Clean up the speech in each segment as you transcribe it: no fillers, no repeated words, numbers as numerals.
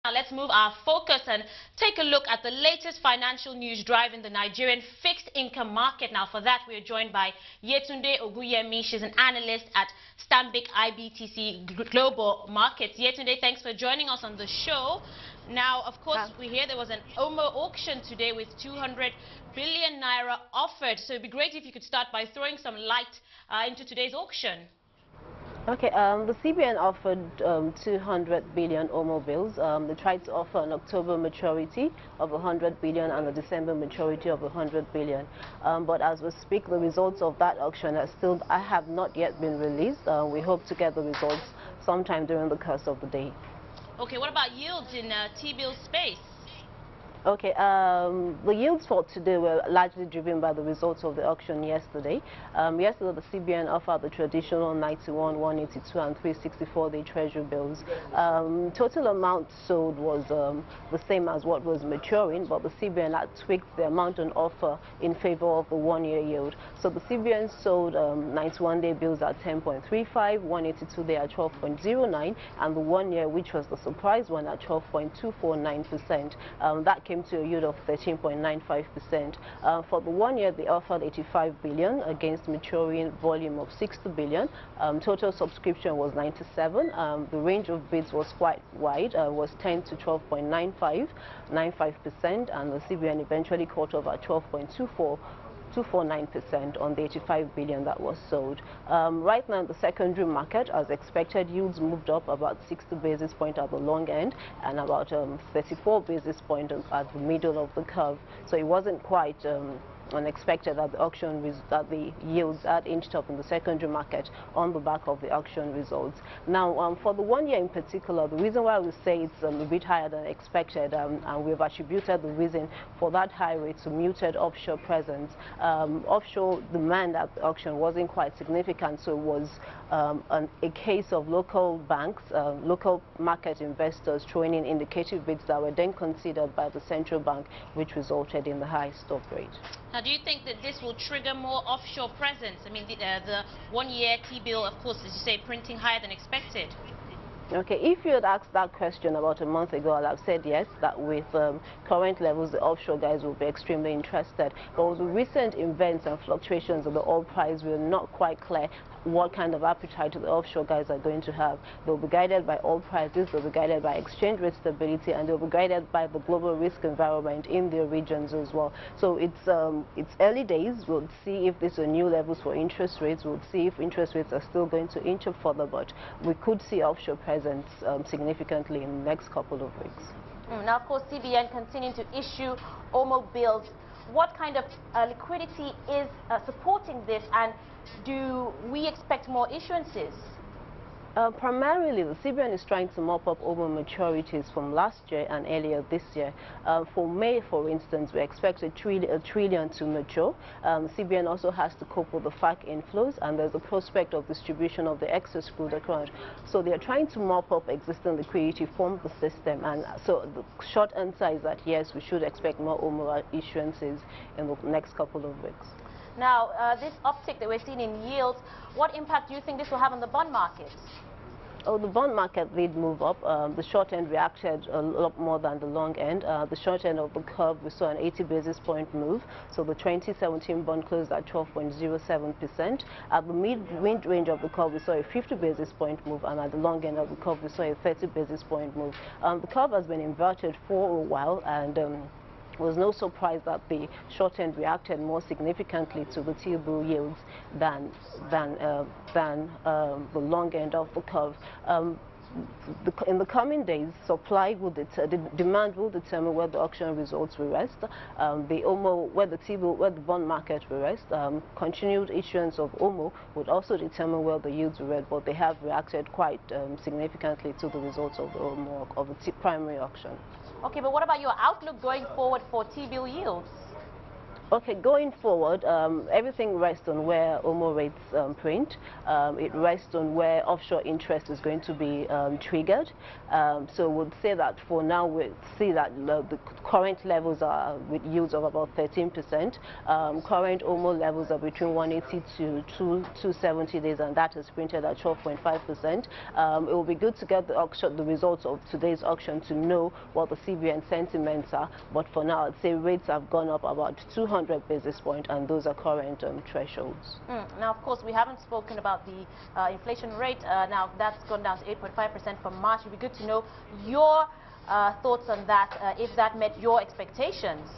Now let's move our focus and take a look at the latest financial news driving the Nigerian fixed income market. Now for that we are joined by Yetunde Ogunremi. She's an analyst at Stanbic IBTC Global Market. Yetunde, thanks for joining us on the show. Now, of course, we hear there was an OMO auction today with 200 billion naira offered. So it'd be great if you could start by throwing some light into today's auction. Okay, the CBN offered 200 billion OMO bills. They tried to offer an October maturity of 100 billion and a December maturity of 100 billion. But as we speak, the results of that auction have not yet been released. We hope to get the results sometime during the course of the day. Okay, what about yields in Tbills space? Okay, the yields for today were largely driven by the results of the auction yesterday. Yesterday, the CBN offered the traditional 91, 182, and 364-day treasury bills. Total amount sold was the same as what was maturing, but the CBN had tweaked the amount on offer in favor of the one-year yield. So the CBN sold 91-day bills at 10.35, 182-day at 12.09, and the one-year, which was the surprise one, at 12.249%. That came to a yield of 13.95%. For the 1 year, they offered 85 billion against maturing volume of 60 billion. Total subscription was 97. The range of bids was quite wide, was 10 to 12.95%, and the CBN eventually caught over 249% on the 85 billion that was sold. Right now in the secondary market, as expected, yields moved up about 60 basis points at the long end and about 34 basis points at the middle of the curve. So it wasn't quite unexpected that the yields had inched up in the secondary market on the back of the auction results. Now, for the 1 year in particular, the reason why we say it's a bit higher than expected, and we've attributed the reason for that high rate to muted offshore presence. Offshore demand at the auction wasn't quite significant, so it was a case of local banks, local market investors throwing in indicative bids that were then considered by the central bank, which resulted in the high stop rate. Now, do you think that this will trigger more offshore presence? I mean, the 1 year T-bill, of course, as you say, printing higher than expected. Okay, if you had asked that question about a month ago, I'd have said yes, that with current levels, the offshore guys will be extremely interested. But with the recent events and fluctuations of the oil price, we're not quite clear what kind of appetite the offshore guys are going to have. They'll be guided by oil prices, they'll be guided by exchange rate stability, and they'll be guided by the global risk environment in their regions as well. So it's early days. We'll see if these are new levels for interest rates. We'll see if interest rates are still going to inch up further, but we could see offshore presence significantly in the next couple of weeks. Now, of course, CBN continuing to issue OMO bills. What kind of liquidity is supporting this, and do we expect more issuances? Primarily, the CBN is trying to mop up OMO maturities from last year and earlier this year. For May, for instance, we expect a trillion to mature. CBN also has to cope with the FAC inflows, and there's a prospect of distribution of the excess crude account. So they are trying to mop up existing liquidity from the system, and so the short answer is that yes, we should expect more OMO issuances in the next couple of weeks. Now, this uptick that we're seeing in yields, what impact do you think this will have on the bond market? Oh, the bond market did move up. The short end reacted a lot more than the long end. The short end of the curve, we saw an 80 basis point move. So the 2017 bond closed at 12.07%. At the mid-range of the curve, we saw a 50 basis point move, and at the long end of the curve, we saw a 30 basis point move. The curve has been inverted for a while, and it was no surprise that the short end reacted more significantly to the T-bill yields than the long end of the curve. In the coming days, demand will determine where the auction results will rest. Where the bond market will rest. Continued issuance of OMO would also determine where the yields will rest, but they have reacted quite significantly to the results of the OMO of the primary auction. Okay, but what about your outlook going forward for T-bill yields? Okay, going forward, everything rests on where OMO rates print. It rests on where offshore interest is going to be triggered. So we'll say that for now we see that the current levels are with yields of about 13%. Current OMO levels are between 180 to 270 days, and that is printed at 12.5%. It will be good to get the results of today's auction to know what the CBN sentiments are. But for now, I'd say rates have gone up about 200 basis points, and those are current thresholds. Now, of course, we haven't spoken about the inflation rate. Now, that's gone down to 8.5% from March. It would be good to know your thoughts on that, if that met your expectations.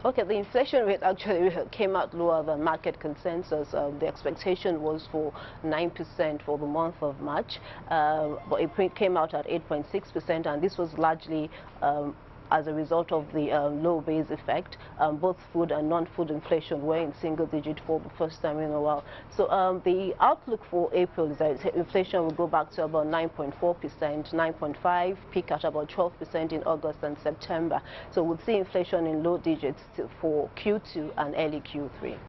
Okay, the inflation rate actually came out lower than market consensus. The expectation was for 9% for the month of March, but it came out at 8.6%, and this was largely as a result of the low base effect. Both food and non-food inflation were in single digit for the first time in a while. So the outlook for April is that inflation will go back to about 9.4%, 9.5%, peak at about 12% in August and September. So we'll see inflation in low digits for Q2 and early Q3.